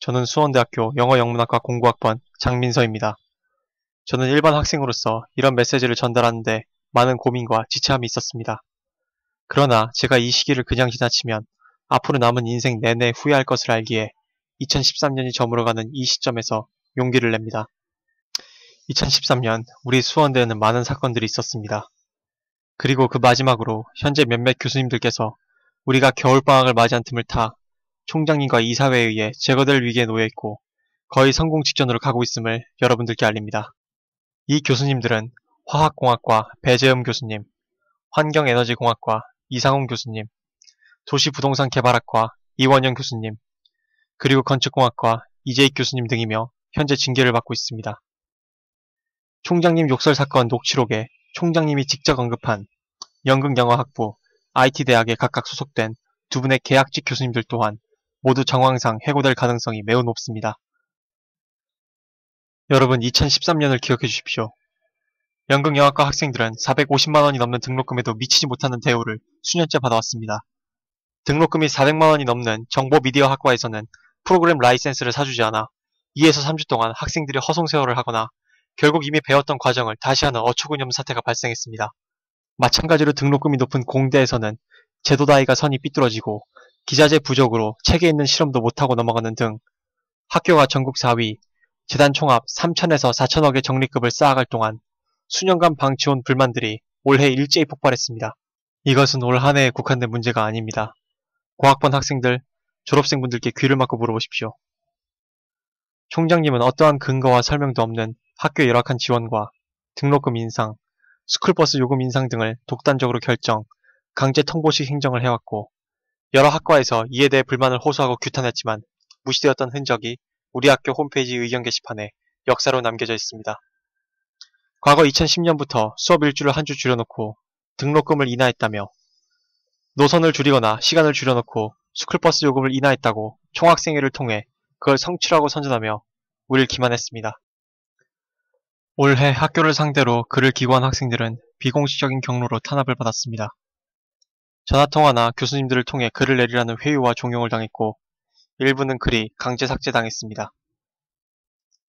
저는 수원대학교 영어영문학과 공부학번 장민서입니다. 저는 일반 학생으로서 이런 메시지를 전달하는데 많은 고민과 지체함이 있었습니다. 그러나 제가 이 시기를 그냥 지나치면 앞으로 남은 인생 내내 후회할 것을 알기에 2013년이 저물어가는 이 시점에서 용기를 냅니다. 2013년 우리 수원대에는 많은 사건들이 있었습니다. 그리고 그 마지막으로 현재 몇몇 교수님들께서 우리가 겨울방학을 맞이한 틈을 타 총장님과 이사회에 의해 제거될 위기에 놓여있고 거의 성공 직전으로 가고 있음을 여러분들께 알립니다. 이 교수님들은 화학공학과 배재음 교수님, 환경에너지공학과 이상훈 교수님, 도시부동산개발학과 이원영 교수님, 그리고 건축공학과 이재익 교수님 등이며 현재 징계를 받고 있습니다. 총장님 욕설 사건 녹취록에 총장님이 직접 언급한 연극영어학부, IT대학에 각각 소속된 두 분의 계약직 교수님들 또한 모두 정황상 해고될 가능성이 매우 높습니다. 여러분 2013년을 기억해 주십시오. 연극영화과 학생들은 450만원이 넘는 등록금에도 미치지 못하는 대우를 수년째 받아왔습니다. 등록금이 400만원이 넘는 정보미디어학과에서는 프로그램 라이센스를 사주지 않아 2에서 3주 동안 학생들이 허송세월을 하거나 결국 이미 배웠던 과정을 다시 하는 어처구니없는 사태가 발생했습니다. 마찬가지로 등록금이 높은 공대에서는 제도다이가 선이 삐뚤어지고 기자재 부족으로 책에 있는 실험도 못하고 넘어가는 등 학교가 전국 4위, 재단 총합 3천에서 4천억의 적립금을 쌓아갈 동안 수년간 방치온 불만들이 올해 일제히 폭발했습니다. 이것은 올 한 해에 국한된 문제가 아닙니다. 고학번 학생들, 졸업생분들께 귀를 막고 물어보십시오. 총장님은 어떠한 근거와 설명도 없는 학교의 열악한 지원과 등록금 인상, 스쿨버스 요금 인상 등을 독단적으로 결정, 강제 통보식 행정을 해왔고 여러 학과에서 이에 대해 불만을 호소하고 규탄했지만 무시되었던 흔적이 우리 학교 홈페이지 의견 게시판에 역사로 남겨져 있습니다. 과거 2010년부터 수업 일주를 한 주 줄여놓고 등록금을 인하했다며 노선을 줄이거나 시간을 줄여놓고 스쿨버스 요금을 인하했다고 총학생회를 통해 그걸 성취라고 선전하며 우릴 기만했습니다. 올해 학교를 상대로 글을 기고한 학생들은 비공식적인 경로로 탄압을 받았습니다. 전화통화나 교수님들을 통해 글을 내리라는 회유와 종용을 당했고 일부는 글이 강제 삭제당했습니다.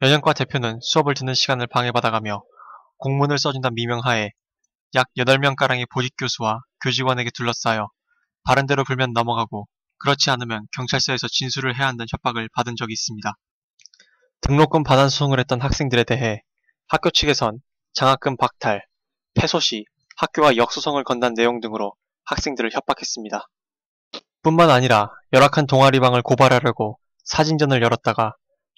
연영과 대표는 수업을 듣는 시간을 방해받아가며 공문을 써준다는 미명하에 약 8명가량의 보직교수와 교직원에게 둘러싸여 바른대로 불면 넘어가고 그렇지 않으면 경찰서에서 진술을 해야 한다는 협박을 받은 적이 있습니다. 등록금 반환 소송을 했던 학생들에 대해 학교 측에선 장학금 박탈, 패소시, 학교와 역소송을 건단 내용 등으로 학생들을 협박했습니다. 뿐만 아니라 열악한 동아리방을 고발하려고 사진전을 열었다가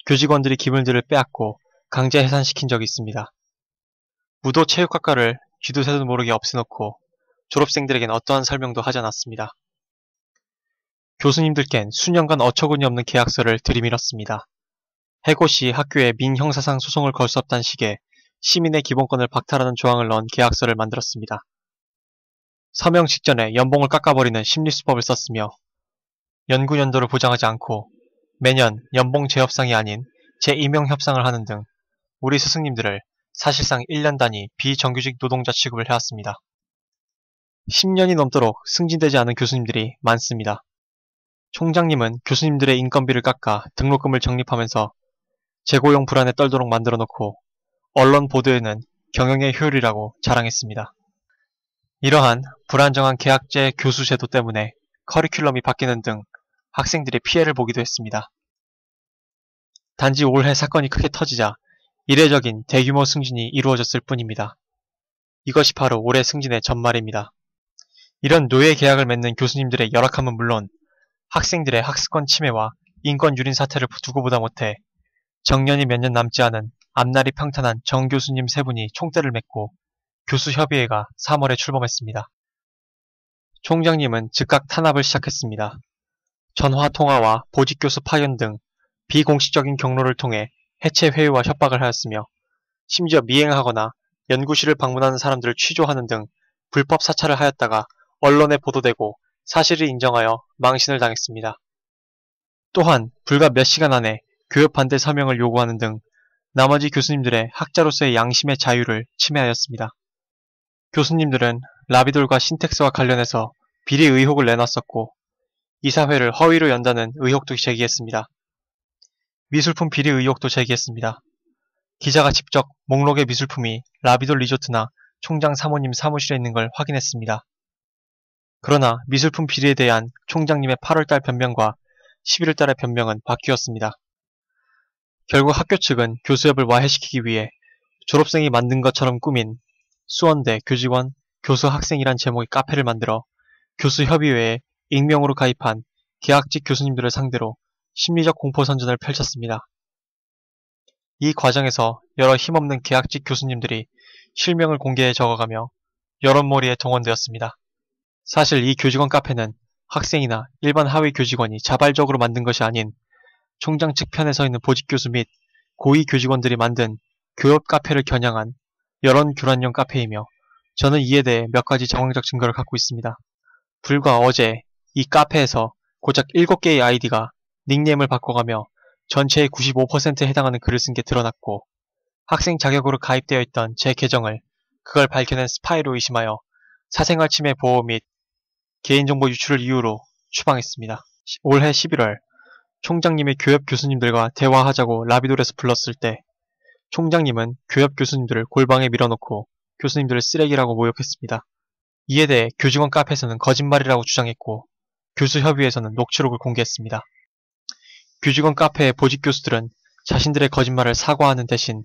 교직원들이 기물들을 빼앗고 강제 해산시킨 적이 있습니다. 무도 체육학과를 쥐도 새도 모르게 없애놓고 졸업생들에겐 어떠한 설명도 하지 않았습니다. 교수님들께는 수년간 어처구니 없는 계약서를 들이밀었습니다. 해고 시 학교에 민형사상 소송을 걸 수 없다는 식의 시민의 기본권을 박탈하는 조항을 넣은 계약서를 만들었습니다. 서명 직전에 연봉을 깎아버리는 심리수법을 썼으며 연구 연도를 보장하지 않고 매년 연봉 재협상이 아닌 재임용협상을 하는 등 우리 스승님들을 사실상 1년 단위 비정규직 노동자 취급을 해왔습니다. 10년이 넘도록 승진되지 않은 교수님들이 많습니다. 총장님은 교수님들의 인건비를 깎아 등록금을 적립하면서 재고용 불안에 떨도록 만들어 놓고 언론 보도에는 경영의 효율이라고 자랑했습니다. 이러한 불안정한 계약제 교수 제도 때문에 커리큘럼이 바뀌는 등 학생들이 피해를 보기도 했습니다. 단지 올해 사건이 크게 터지자 이례적인 대규모 승진이 이루어졌을 뿐입니다. 이것이 바로 올해 승진의 전말입니다. 이런 노예 계약을 맺는 교수님들의 열악함은 물론 학생들의 학습권 침해와 인권 유린 사태를 두고 보다 못해 정년이 몇 년 남지 않은 앞날이 평탄한 정 교수님 세 분이 총대를 맺고 교수협의회가 3월에 출범했습니다. 총장님은 즉각 탄압을 시작했습니다. 전화통화와 보직교수 파견 등 비공식적인 경로를 통해 해체 회유와 협박을 하였으며 심지어 미행하거나 연구실을 방문하는 사람들을 취조하는 등 불법 사찰을 하였다가 언론에 보도되고 사실을 인정하여 망신을 당했습니다. 또한 불과 몇 시간 안에 교육 반대 서명을 요구하는 등 나머지 교수님들의 학자로서의 양심의 자유를 침해하였습니다. 교수님들은 라비돌과 신텍스와 관련해서 비리 의혹을 내놨었고 이사회를 허위로 연다는 의혹도 제기했습니다. 미술품 비리 의혹도 제기했습니다. 기자가 직접 목록의 미술품이 라비돌 리조트나 총장 사모님 사무실에 있는 걸 확인했습니다. 그러나 미술품 비리에 대한 총장님의 8월달 변명과 11월달의 변명은 바뀌었습니다. 결국 학교 측은 교수협을 와해시키기 위해 졸업생이 만든 것처럼 꾸민 수원대 교직원, 교수 학생이란 제목의 카페를 만들어 교수협의회에 익명으로 가입한 계약직 교수님들을 상대로 심리적 공포 선전을 펼쳤습니다. 이 과정에서 여러 힘없는 계약직 교수님들이 실명을 공개해 적어가며 여론몰이에 동원되었습니다. 사실 이 교직원 카페는 학생이나 일반 하위 교직원이 자발적으로 만든 것이 아닌 총장 측 편에 서 있는 보직 교수 및 고위 교직원들이 만든 교협 카페를 겨냥한 여론 교란용 카페이며 저는 이에 대해 몇 가지 정황적 증거를 갖고 있습니다. 불과 어제 이 카페에서 고작 7개의 아이디가 닉네임을 바꿔가며 전체의 95%에 해당하는 글을 쓴 게 드러났고 학생 자격으로 가입되어 있던 제 계정을 그걸 밝혀낸 스파이로 의심하여 사생활 침해 보호 및 개인정보 유출을 이유로 추방했습니다. 올해 11월 총장님이 교협 교수님들과 대화하자고 라비돌에서 불렀을 때 총장님은 교협 교수님들을 골방에 밀어넣고 교수님들을 쓰레기라고 모욕했습니다. 이에 대해 교직원 카페에서는 거짓말이라고 주장했고 교수협의회에서는 녹취록을 공개했습니다. 교직원 카페의 보직 교수들은 자신들의 거짓말을 사과하는 대신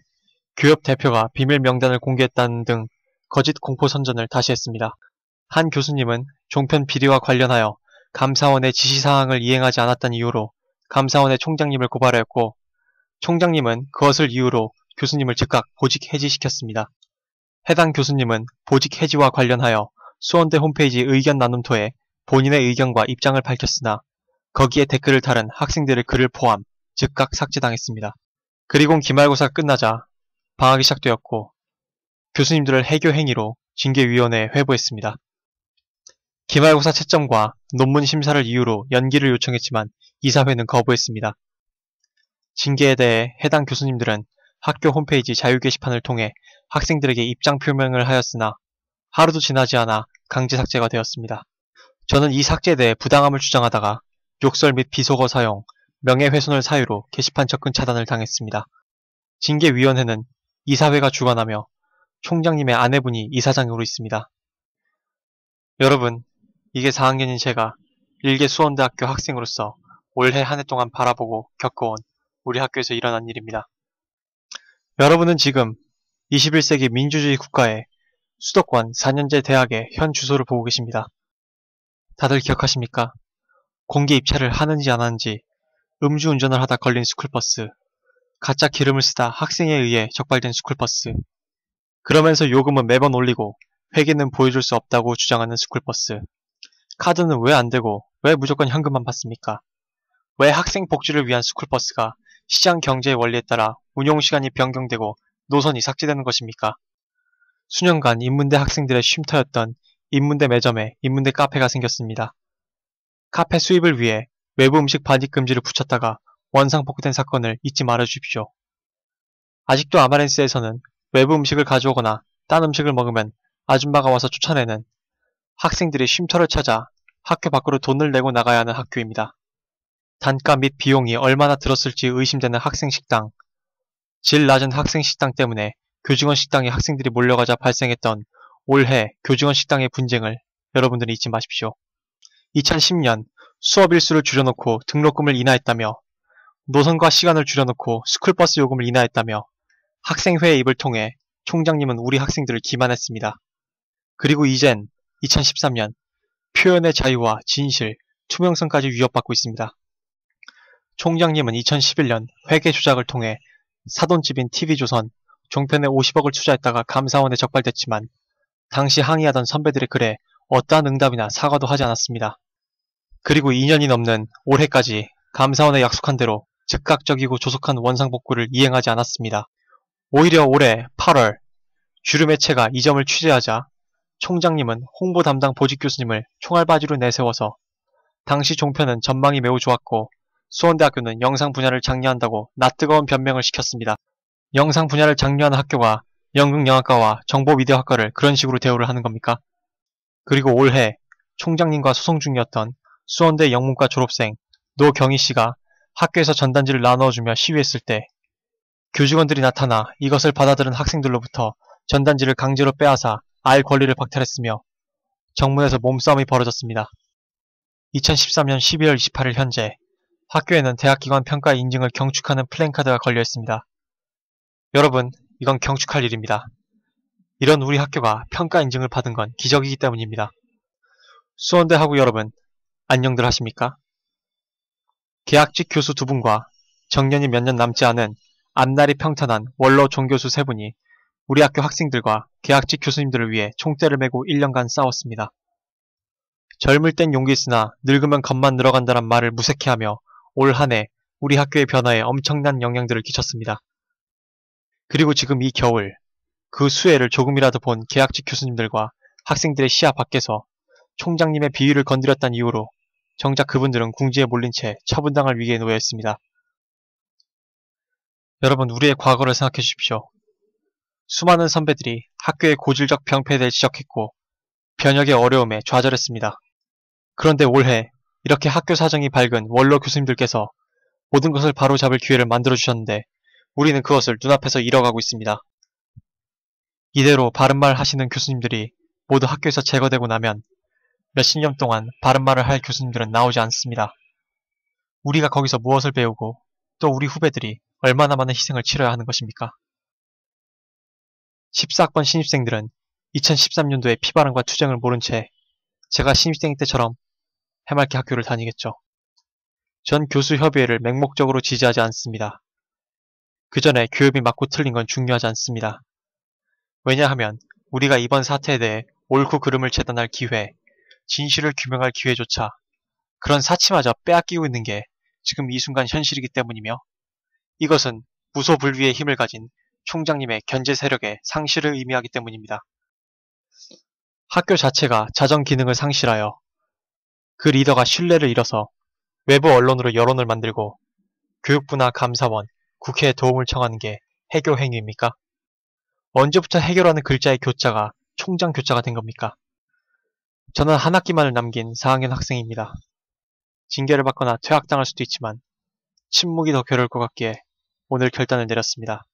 교협 대표가 비밀 명단을 공개했다는 등 거짓 공포 선전을 다시 했습니다. 한 교수님은 종편 비리와 관련하여 감사원의 지시사항을 이행하지 않았다는 이유로 감사원의 총장님을 고발하였고 총장님은 그것을 이유로 교수님을 즉각 보직 해지시켰습니다. 해당 교수님은 보직 해지와 관련하여 수원대 홈페이지 의견 나눔토에 본인의 의견과 입장을 밝혔으나 거기에 댓글을 달은 학생들의 글을 포함 즉각 삭제당했습니다. 그리고 기말고사가 끝나자 방학이 시작되었고 교수님들을 해교 행위로 징계위원회에 회부했습니다. 기말고사 채점과 논문 심사를 이유로 연기를 요청했지만 이사회는 거부했습니다. 징계에 대해 해당 교수님들은 학교 홈페이지 자유 게시판을 통해 학생들에게 입장 표명을 하였으나 하루도 지나지 않아 강제 삭제가 되었습니다. 저는 이 삭제에 대해 부당함을 주장하다가 욕설 및 비속어 사용, 명예훼손을 사유로 게시판 접근 차단을 당했습니다. 징계위원회는 이사회가 주관하며 총장님의 아내분이 이사장으로 있습니다. 여러분, 이게 4학년인 제가 일개 수원대학교 학생으로서 올해 한 해 동안 바라보고 겪어온 우리 학교에서 일어난 일입니다. 여러분은 지금 21세기 민주주의 국가의 수도권 4년제 대학의 현 주소를 보고 계십니다. 다들 기억하십니까? 공개 입찰을 하는지 안 하는지, 음주운전을 하다 걸린 스쿨버스, 가짜 기름을 쓰다 학생에 의해 적발된 스쿨버스, 그러면서 요금은 매번 올리고 회계는 보여줄 수 없다고 주장하는 스쿨버스, 카드는 왜 안 되고 왜 무조건 현금만 받습니까? 왜 학생 복지를 위한 스쿨버스가 시장 경제의 원리에 따라 운용시간이 변경되고 노선이 삭제되는 것입니까? 수년간 인문대 학생들의 쉼터였던 인문대 매점에 인문대 카페가 생겼습니다. 카페 수입을 위해 외부 음식 반입 금지를 붙였다가 원상복구된 사건을 잊지 말아주십시오. 아직도 아마렌스에서는 외부 음식을 가져오거나 딴 음식을 먹으면 아줌마가 와서 쫓아내는 학생들이 쉼터를 찾아 학교 밖으로 돈을 내고 나가야 하는 학교입니다. 단가 및 비용이 얼마나 들었을지 의심되는 학생식당, 질 낮은 학생식당 때문에 교직원 식당에 학생들이 몰려가자 발생했던 올해 교직원 식당의 분쟁을 여러분들이 잊지 마십시오. 2010년 수업 일수를 줄여놓고 등록금을 인하했다며 노선과 시간을 줄여놓고 스쿨버스 요금을 인하했다며 학생회의 입을 통해 총장님은 우리 학생들을 기만했습니다. 그리고 이젠 2013년 표현의 자유와 진실, 투명성까지 위협받고 있습니다. 총장님은 2011년 회계 조작을 통해 사돈집인 TV조선, 종편에 50억을 투자했다가 감사원에 적발됐지만 당시 항의하던 선배들의 글에 어떠한 응답이나 사과도 하지 않았습니다. 그리고 2년이 넘는 올해까지 감사원에 약속한 대로 즉각적이고 조속한 원상복구를 이행하지 않았습니다. 오히려 올해 8월 주류 매체가 이 점을 취재하자 총장님은 홍보 담당 보직 교수님을 총알바지로 내세워서 당시 종편은 전망이 매우 좋았고 수원대학교는 영상 분야를 장려한다고 낯뜨거운 변명을 시켰습니다. 영상 분야를 장려하는 학교가 연극영화과와 정보미디어학과를 그런 식으로 대우를 하는 겁니까? 그리고 올해 총장님과 소송 중이었던 수원대 영문과 졸업생 노경희 씨가 학교에서 전단지를 나누어주며 시위했을 때 교직원들이 나타나 이것을 받아들은 학생들로부터 전단지를 강제로 빼앗아 알 권리를 박탈했으며 정문에서 몸싸움이 벌어졌습니다. 2013년 12월 28일 현재 학교에는 대학기관 평가 인증을 경축하는 플랜카드가 걸려 있습니다. 여러분, 이건 경축할 일입니다. 이런 우리 학교가 평가 인증을 받은 건 기적이기 때문입니다. 수원대 학우 여러분, 안녕들 하십니까? 계약직 교수 2분과 정년이 몇 년 남지 않은 앞날이 평탄한 원로 종교수 3분이 우리 학교 학생들과 계약직 교수님들을 위해 총대를 메고 1년간 싸웠습니다. 젊을 땐 용기 있으나 늙으면 겁만 늘어간다는 말을 무색해하며 올 한 해 우리 학교의 변화에 엄청난 영향들을 끼쳤습니다. 그리고 지금 이 겨울 그 수혜를 조금이라도 본 계약직 교수님들과 학생들의 시야 밖에서 총장님의 비위를 건드렸다는 이유로 정작 그분들은 궁지에 몰린 채 처분당할 위기에 놓여 있습니다. 여러분, 우리의 과거를 생각해 주십시오. 수많은 선배들이 학교의 고질적 병폐를 지적했고 변혁의 어려움에 좌절했습니다. 그런데 올해 이렇게 학교 사정이 밝은 원로 교수님들께서 모든 것을 바로잡을 기회를 만들어주셨는데 우리는 그것을 눈앞에서 잃어가고 있습니다. 이대로 바른말 하시는 교수님들이 모두 학교에서 제거되고 나면 몇십 년 동안 바른말을 할 교수님들은 나오지 않습니다. 우리가 거기서 무엇을 배우고 또 우리 후배들이 얼마나 많은 희생을 치러야 하는 것입니까? 14학번 신입생들은 2013년도에 피바람과 투쟁을 모른 채 제가 신입생 때처럼 해맑게 학교를 다니겠죠. 전 교수협의회를 맹목적으로 지지하지 않습니다. 그 전에 교육이 맞고 틀린 건 중요하지 않습니다. 왜냐하면 우리가 이번 사태에 대해 옳고 그름을 재단할 기회, 진실을 규명할 기회조차 그런 사치마저 빼앗기고 있는 게 지금 이 순간 현실이기 때문이며 이것은 무소불위의 힘을 가진 총장님의 견제 세력의 상실을 의미하기 때문입니다. 학교 자체가 자정 기능을 상실하여 그 리더가 신뢰를 잃어서 외부 언론으로 여론을 만들고 교육부나 감사원, 국회에 도움을 청하는 게 해교 행위입니까? 언제부터 해교라는 글자의 교자가 총장 교자가 된 겁니까? 저는 한 학기만을 남긴 4학년 학생입니다. 징계를 받거나 퇴학당할 수도 있지만 침묵이 더 괴로울 것 같기에 오늘 결단을 내렸습니다.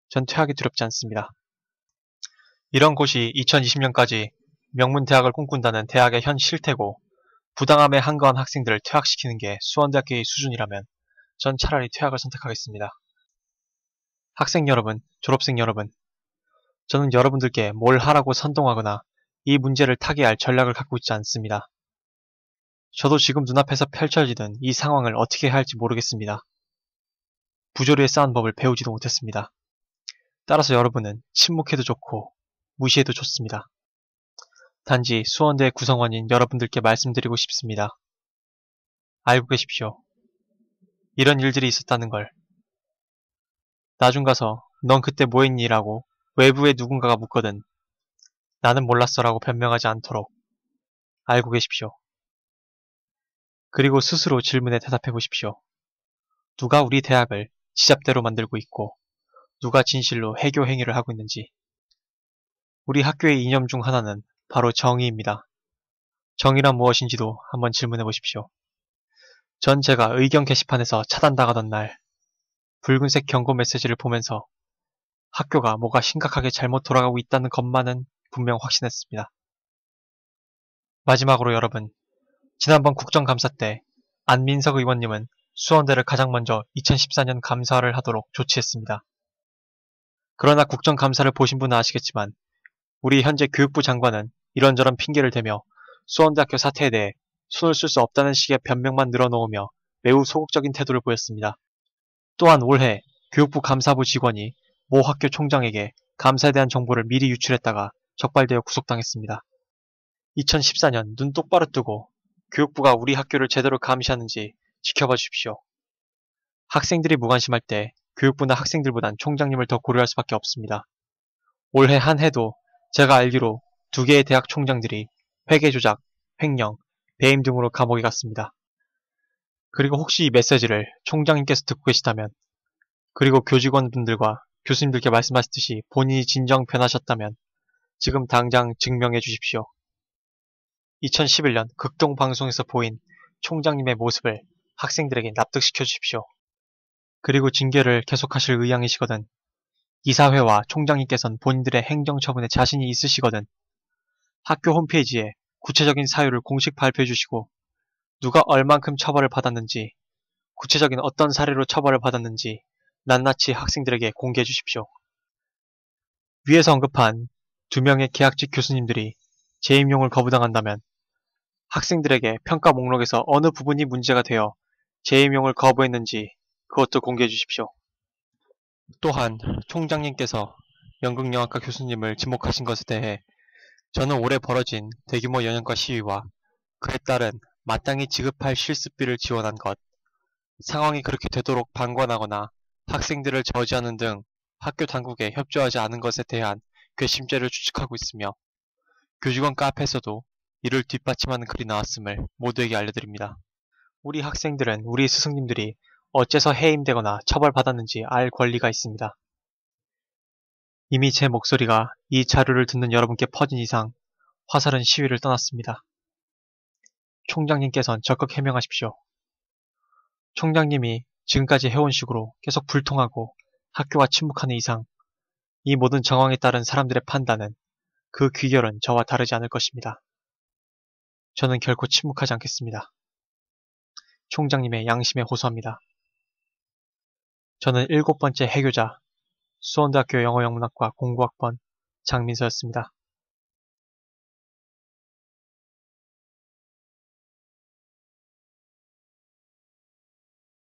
전 퇴학이 두렵지 않습니다. 이런 곳이 2020년까지 명문대학을 꿈꾼다는 대학의 현 실태고 부당함에 한거한 학생들을 퇴학시키는 게 수원대학교의 수준이라면 전 차라리 퇴학을 선택하겠습니다. 학생 여러분, 졸업생 여러분, 저는 여러분들께 뭘 하라고 선동하거나 이 문제를 타개할 전략을 갖고 있지 않습니다. 저도 지금 눈앞에서 펼쳐지는 이 상황을 어떻게 해야 할지 모르겠습니다. 부조리에 쌓은 법을 배우지도 못했습니다. 따라서 여러분은 침묵해도 좋고 무시해도 좋습니다. 단지 수원대 구성원인 여러분들께 말씀드리고 싶습니다. 알고 계십시오. 이런 일들이 있었다는 걸. 나중 가서 넌 그때 뭐 했니? 라고 외부의 누군가가 묻거든 나는 몰랐어 라고 변명하지 않도록 알고 계십시오. 그리고 스스로 질문에 대답해 보십시오. 누가 우리 대학을 지잡대로 만들고 있고 누가 진실로 해교 행위를 하고 있는지. 우리 학교의 이념 중 하나는 바로 정의입니다. 정의란 무엇인지도 한번 질문해 보십시오. 전 제가 의견 게시판에서 차단당하던 날 붉은색 경고 메시지를 보면서 학교가 뭐가 심각하게 잘못 돌아가고 있다는 것만은 분명 확신했습니다. 마지막으로 여러분, 지난번 국정감사 때 안민석 의원님은 수원대를 가장 먼저 2014년 감사를 하도록 조치했습니다. 그러나 국정감사를 보신 분은 아시겠지만 우리 현재 교육부 장관은 이런저런 핑계를 대며 수원대학교 사태에 대해 손을 쓸 수 없다는 식의 변명만 늘어놓으며 매우 소극적인 태도를 보였습니다. 또한 올해 교육부 감사부 직원이 모 학교 총장에게 감사에 대한 정보를 미리 유출했다가 적발되어 구속당했습니다. 2014년 눈 똑바로 뜨고 교육부가 우리 학교를 제대로 감시하는지 지켜봐 주십시오. 학생들이 무관심할 때 교육부나 학생들보단 총장님을 더 고려할 수밖에 없습니다. 올해 한 해도 제가 알기로 2개의 대학 총장들이 회계 조작, 횡령, 배임 등으로 감옥에 갔습니다. 그리고 혹시 이 메시지를 총장님께서 듣고 계시다면 그리고 교직원분들과 교수님들께 말씀하셨듯이 본인이 진정 변하셨다면 지금 당장 증명해 주십시오. 2011년 극동방송에서 보인 총장님의 모습을 학생들에게 납득시켜 주십시오. 그리고 징계를 계속하실 의향이시거든 이사회와 총장님께서는 본인들의 행정처분에 자신이 있으시거든 학교 홈페이지에 구체적인 사유를 공식 발표해 주시고 누가 얼만큼 처벌을 받았는지 구체적인 어떤 사례로 처벌을 받았는지 낱낱이 학생들에게 공개해 주십시오. 위에서 언급한 2명의 계약직 교수님들이 재임용을 거부당한다면 학생들에게 평가 목록에서 어느 부분이 문제가 되어 재임용을 거부했는지 그것도 공개해 주십시오. 또한 총장님께서 연극영화과 교수님을 지목하신 것에 대해 저는 올해 벌어진 대규모 연영과 시위와 그에 따른 마땅히 지급할 실습비를 지원한 것, 상황이 그렇게 되도록 방관하거나 학생들을 저지하는 등 학교 당국에 협조하지 않은 것에 대한 괘씸죄를 추측하고 있으며 교직원 카페에서도 이를 뒷받침하는 글이 나왔음을 모두에게 알려드립니다. 우리 학생들은 우리 스승님들이 어째서 해임되거나 처벌받았는지 알 권리가 있습니다. 이미 제 목소리가 이 자료를 듣는 여러분께 퍼진 이상 화살은 시위를 떠났습니다. 총장님께선 적극 해명하십시오. 총장님이 지금까지 해온 식으로 계속 불통하고 학교와 침묵하는 이상 이 모든 정황에 따른 사람들의 판단은 그 귀결은 저와 다르지 않을 것입니다. 저는 결코 침묵하지 않겠습니다. 총장님의 양심에 호소합니다. 저는 7번째 해교자 수원대학교 영어영문학과 공부학번 장민서였습니다.